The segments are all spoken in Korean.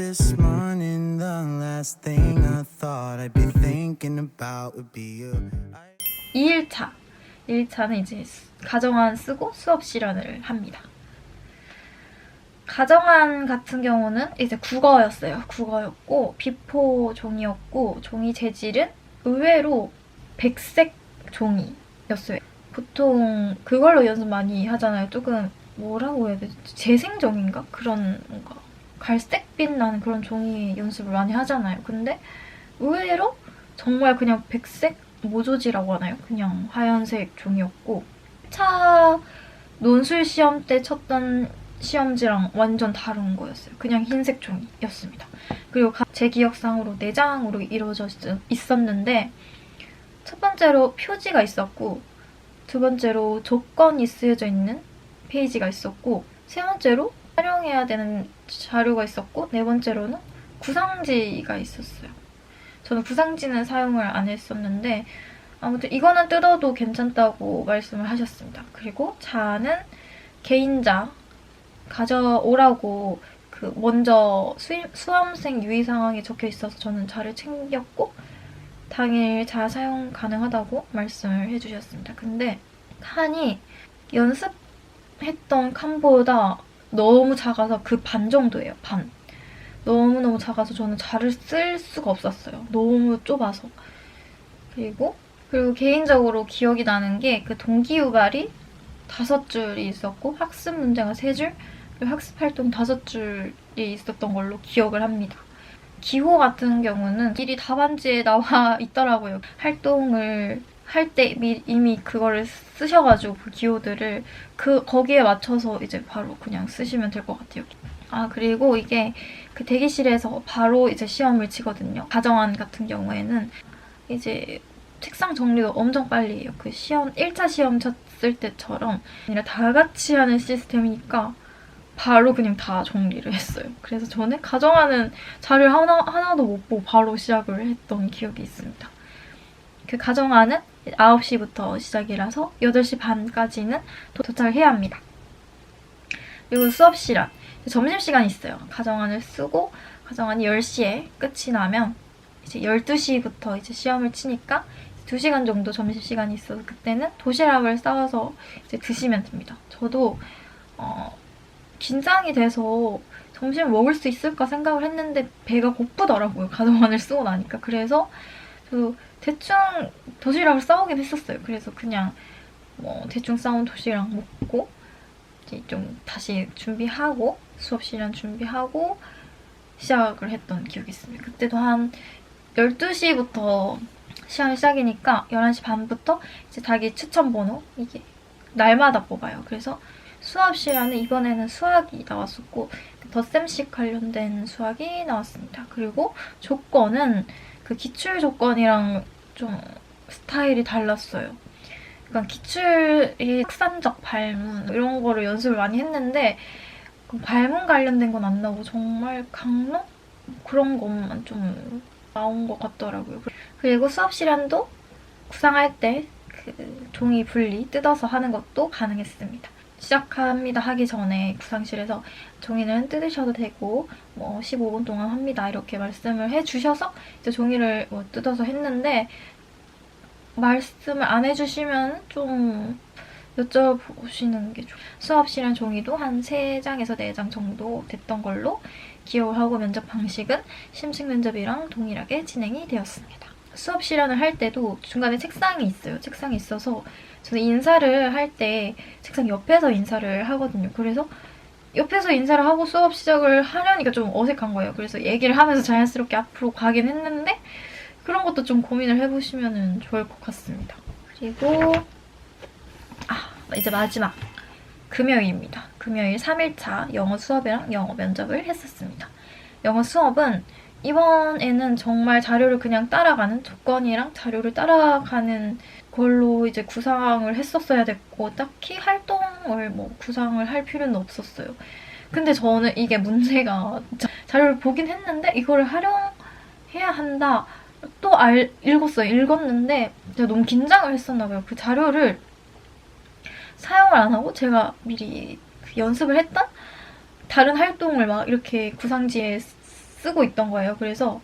this morning, the last thing I thought I'd be thinking about would be you. 2일차. 1차는 이제 가정안 쓰고 수업 실현을 합니다. 가정안 같은 경우는 이제 국어였어요. 국어였고 비포 종이였고 종이 재질은 의외로 백색 종이였어요. 보통 그걸로 연습 많이 하잖아요. 조금 뭐라고 해야 되지? 재생종인가? 그런 뭔가 갈색빛 나는 그런 종이 연습을 많이 하잖아요. 근데 의외로 정말 그냥 백색 모조지라고 하나요? 그냥 하얀색 종이였고 차 논술 시험 때 쳤던 시험지랑 완전 다른 거였어요. 그냥 흰색 종이였습니다. 그리고 제 기억상으로 4장으로 이루어져 있었는데 첫 번째로 표지가 있었고 두 번째로 조건이 쓰여져 있는 페이지가 있었고 세 번째로 촬영해야 되는 자료가 있었고 네 번째로는 구상지가 있었어요. 저는 구상지는 사용을 안 했었는데 아무튼 이거는 뜯어도 괜찮다고 말씀을 하셨습니다. 그리고 자는 개인자 가져오라고 그 먼저 수험생 유의 상황이 적혀 있어서 저는 자를 챙겼고 당일 자 사용 가능하다고 말씀을 해주셨습니다. 근데 칸이 연습했던 칸보다 너무 작아서 그 반 정도예요. 반. 너무너무 작아서 저는 자를 쓸 수가 없었어요. 너무 좁아서. 그리고 개인적으로 기억이 나는 게 그 동기유발이 5줄이 있었고 학습 문제가 3줄, 그리고 학습 활동 5줄이 있었던 걸로 기억을 합니다. 기호 같은 경우는 미리 답안지에 나와 있더라고요. 활동을 할 때 이미 그거를 쓰셔가지고 그 기호들을 거기에 맞춰서 이제 바로 그냥 쓰시면 될 것 같아요. 그리고 이게 그 대기실에서 바로 이제 시험을 치거든요. 가정안 같은 경우에는 이제 책상 정리도 엄청 빨리 해요. 그 1차 시험 쳤을 때처럼 아니라 다 같이 하는 시스템이니까 바로 그냥 다 정리를 했어요. 그래서 저는 가정안은 자료를 하나도 못 보고 바로 시작을 했던 기억이 있습니다. 그 가정안은 9시부터 시작이라서 8시 반까지는 도착을 해야 합니다. 그리고 수업 시간. 점심시간이 있어요. 가정안을 쓰고 가정안이 10시에 끝이 나면 이제 12시부터 이제 시험을 치니까 2시간 정도 점심시간이 있어서 그때는 도시락을 싸와서 이제 드시면 됩니다. 저도 긴장이 돼서 점심을 먹을 수 있을까 생각을 했는데 배가 고프더라고요. 가정안을 쓰고 나니까. 그래서 저도 대충 도시락을 싸오긴 했었어요. 그래서 그냥 대충 싸온 도시락 먹고 이제 좀 다시 준비하고 수업 시간 준비하고 시작을 했던 기억이 있습니다. 그때도 한 12시부터 시험 시작이니까 11시 반부터 이제 자기 추천 번호 이게 날마다 뽑아요. 그래서 수업 시간은 이번에는 수학이 나왔었고 덧셈식 관련된 수학이 나왔습니다. 그리고 조건은 그 기출 조건이랑 좀 스타일이 달랐어요. 그러니까 기출이 학산적 발문 이런 거를 연습을 많이 했는데 발문 관련된 건 안 나오고 정말 강론? 그런 것만 좀 나온 것 같더라고요. 그리고 수업 시간도 구상할 때 그 종이 분리 뜯어서 하는 것도 가능했습니다. 시작합니다 하기 전에 구상실에서 종이는 뜯으셔도 되고 15분 동안 합니다 이렇게 말씀을 해주셔서 이제 종이를 뜯어서 했는데 말씀을 안 해주시면 좀 여쭤보시는 게 좋아요. 수업 시간 종이도 한 3장에서 4장 정도 됐던 걸로 기억을 하고 면접 방식은 심층 면접이랑 동일하게 진행이 되었습니다. 수업 실현을 할 때도 중간에 책상이 있어요. 책상이 있어서 저는 인사를 할 때 책상 옆에서 인사를 하거든요. 그래서 옆에서 인사를 하고 수업 시작을 하려니까 좀 어색한 거예요. 그래서 얘기를 하면서 자연스럽게 앞으로 가긴 했는데 그런 것도 좀 고민을 해보시면 좋을 것 같습니다. 그리고 이제 마지막 금요일입니다. 금요일 3일차 영어 수업이랑 영어 면접을 했었습니다. 영어 수업은 이번에는 정말 자료를 그냥 따라가는 조건이랑 자료를 따라가는 걸로 이제 구상을 했었어야 됐고 딱히 활동을 구상을 할 필요는 없었어요. 근데 저는 이게 문제가 자료를 보긴 했는데 이거를 활용해야 한다. 또 읽었어요. 읽었는데 제가 너무 긴장을 했었나 봐요. 그 자료를 사용을 안 하고 제가 미리 연습을 했던 다른 활동을 막 이렇게 구상지에 쓰고 있던 거예요. 그래서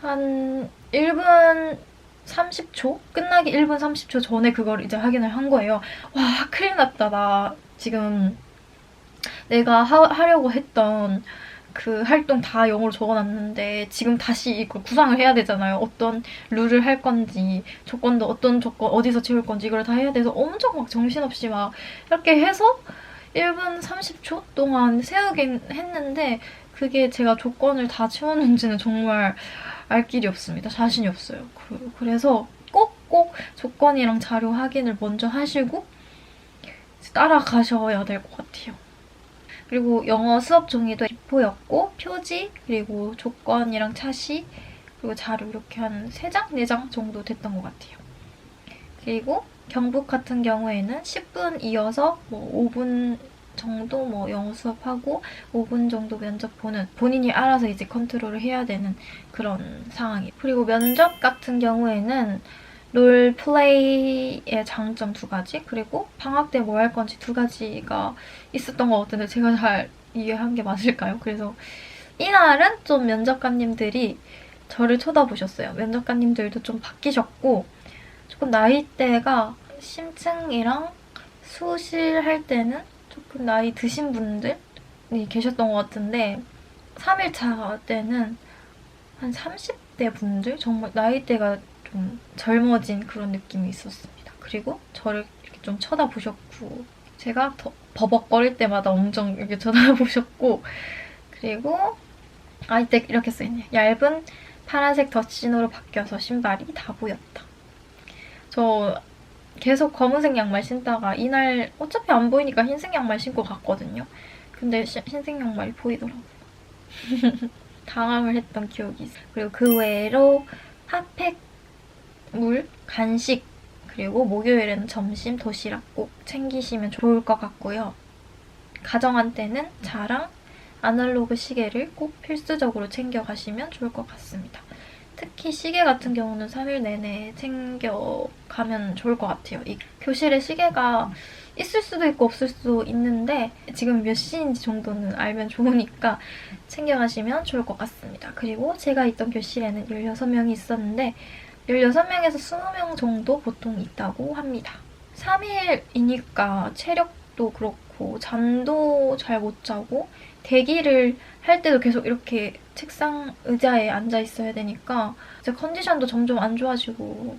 한 1분 30초? 끝나기 1분 30초 전에 그걸 이제 확인을 한 거예요. 와, 큰일 났다. 나 지금 내가 하려고 했던 그 활동 다 영어로 적어놨는데 지금 다시 이걸 구상을 해야 되잖아요. 어떤 룰을 할 건지, 조건도 어떤 조건, 어디서 채울 건지 이걸 다 해야 돼서 엄청 막 정신없이 막 이렇게 해서 1분 30초 동안 세우긴 했는데 그게 제가 조건을 다 채웠는지는 정말 알 길이 없습니다. 자신이 없어요. 그래서 꼭꼭 조건이랑 자료 확인을 먼저 하시고 따라가셔야 될 것 같아요. 그리고 영어 수업 종이도 기포였고 표지, 그리고 조건이랑 차시, 그리고 자료 이렇게 한 3장, 4장 정도 됐던 것 같아요. 그리고 경북 같은 경우에는 10분 이어서 뭐 5분 정도 뭐 영어 수업하고 5분 정도 면접 보는, 본인이 알아서 이제 컨트롤을 해야 되는 그런 상황이에요. 그리고 면접 같은 경우에는 롤플레이의 장점 2가지, 그리고 방학 때 뭐 할 건지 2가지가 있었던 것 같은데 제가 잘 이해한 게 맞을까요? 그래서 이날은 좀 면접관님들이 저를 쳐다보셨어요. 면접관님들도 좀 바뀌셨고 조금 나이대가 심층이랑 수시할 때는 조금 나이 드신 분들이 계셨던 것 같은데 3일차 때는 한 30대 분들? 정말 나이대가 좀 젊어진 그런 느낌이 있었습니다. 그리고 저를 이렇게 좀 쳐다보셨고 제가 더 버벅거릴 때마다 엄청 이렇게 쳐다보셨고 그리고 이때 이렇게 써있네요. 얇은 파란색 덧신으로 바뀌어서 신발이 다 보였다. 저 계속 검은색 양말 신다가 이날 어차피 안 보이니까 흰색 양말 신고 갔거든요. 근데 흰색 양말이 보이더라고요. 당황을 했던 기억이 있어요. 그리고 그 외로 핫팩, 물, 간식, 그리고 목요일에는 점심, 도시락 꼭 챙기시면 좋을 것 같고요. 가정한 때는 자랑, 아날로그 시계를 꼭 필수적으로 챙겨가시면 좋을 것 같습니다. 특히 시계 같은 경우는 3일 내내 챙겨가면 좋을 것 같아요. 이 교실에 시계가 있을 수도 있고 없을 수도 있는데 지금 몇 시인지 정도는 알면 좋으니까 챙겨가시면 좋을 것 같습니다. 그리고 제가 있던 교실에는 16명이 있었는데 16명에서 20명 정도 보통 있다고 합니다. 3일이니까 체력도 그렇고 잠도 잘 못 자고 대기를 할 때도 계속 이렇게 책상 의자에 앉아 있어야 되니까 제 컨디션도 점점 안 좋아지고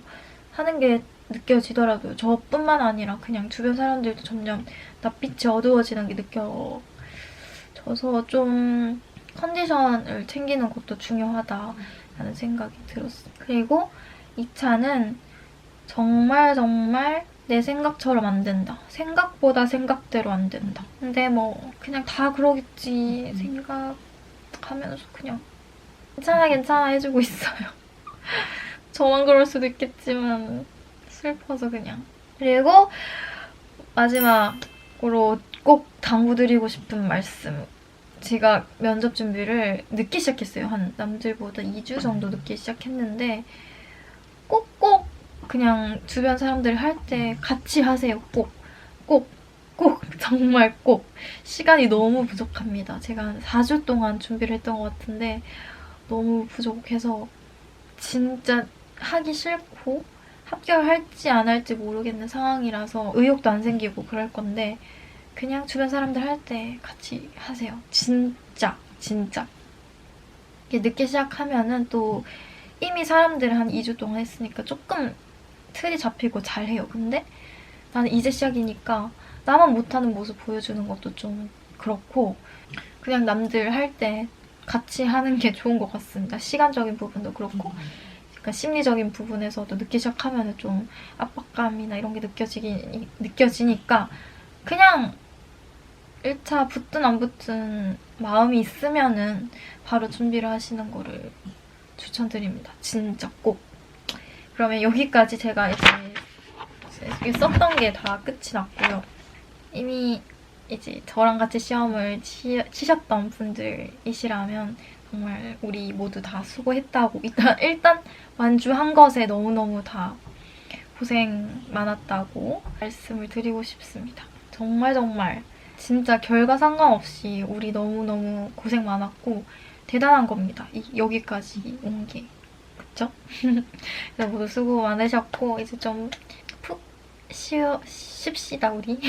하는 게 느껴지더라고요. 저뿐만 아니라 그냥 주변 사람들도 점점 낯빛이 어두워지는 게 느껴져서 좀 컨디션을 챙기는 것도 중요하다라는 생각이 들었어요. 그리고 2차는 정말 내 생각처럼 안 된다. 생각보다 생각대로 안 된다. 근데 뭐 그냥 다 그러겠지 생각하면서 그냥 괜찮아 해주고 있어요. 저만 그럴 수도 있겠지만 슬퍼서 그냥. 그리고 마지막으로 꼭 당부드리고 싶은 말씀. 제가 면접 준비를 늦게 시작했어요. 한 남들보다 2주 정도 늦게 시작했는데 꼭 그냥 주변 사람들 할 때 같이 하세요. 꼭 정말 꼭. 시간이 너무 부족합니다. 제가 한 4주 동안 준비를 했던 것 같은데 너무 부족해서 진짜 하기 싫고 합격을 할지 안 할지 모르겠는 상황이라서 의욕도 안 생기고 그럴 건데 그냥 주변 사람들 할 때 같이 하세요. 진짜. 이렇게 늦게 시작하면은 또 이미 사람들은 한 2주 동안 했으니까 조금 틀이 잡히고 잘해요. 근데 나는 이제 시작이니까 나만 못하는 모습 보여주는 것도 좀 그렇고 그냥 남들 할 때 같이 하는 게 좋은 것 같습니다. 시간적인 부분도 그렇고 그러니까 심리적인 부분에서도 늦게 시작하면 좀 압박감이나 이런 게 느껴지니까 그냥 1차 붙든 안 붙든 마음이 있으면은 바로 준비를 하시는 거를 추천드립니다. 진짜 꼭. 그러면 여기까지 제가 이제 썼던 게 다 끝이 났고요. 이미 이제 저랑 같이 시험을 치셨던 분들이시라면 정말 우리 모두 다 수고했다고 일단 완주한 것에 너무너무 다 고생 많았다고 말씀을 드리고 싶습니다. 정말 진짜 결과 상관없이 우리 너무너무 고생 많았고 대단한 겁니다. 여기까지 온 게. 그쵸? 그래서 모두 수고 많으셨고 이제 좀 푹 쉽시다 우리.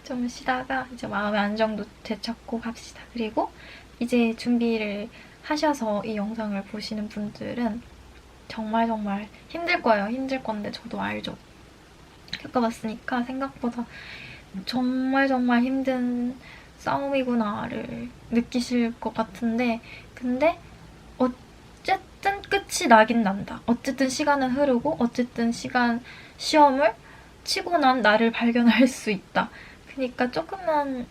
좀 쉬다가 이제 마음의 안정도 되찾고 갑시다. 그리고 이제 준비를 하셔서 이 영상을 보시는 분들은 정말 정말 힘들 거예요. 힘들 건데 저도 알죠. 겪어봤으니까 생각보다 정말 정말 힘든 싸움이구나를 느끼실 것 같은데 근데 어쨌든 끝이 나긴 난다. 어쨌든 시간은 흐르고 어쨌든 시험을 치고 난 나를 발견할 수 있다. 그러니까 조금만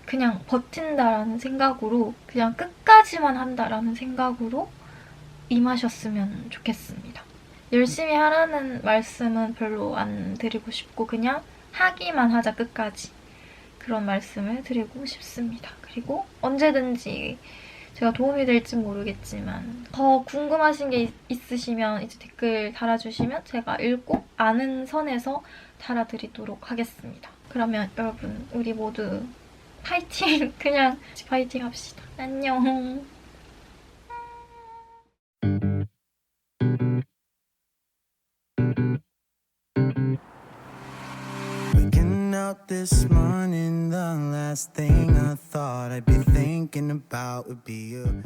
그냥 버틴다라는 생각으로 그냥 끝까지만 한다라는 생각으로 임하셨으면 좋겠습니다. 열심히 하라는 말씀은 별로 안 드리고 싶고 그냥 하기만 하자 끝까지 그런 말씀을 드리고 싶습니다. 그리고 언제든지 제가 도움이 될지 모르겠지만 더 궁금하신 게 있으시면 이제 댓글 달아주시면 제가 읽고 아는 선에서 달아드리도록 하겠습니다. 그러면 여러분 우리 모두 파이팅! 그냥 파이팅 합시다. 안녕. Waking up this morning, the last thing I thought I'd be thinking about would be you.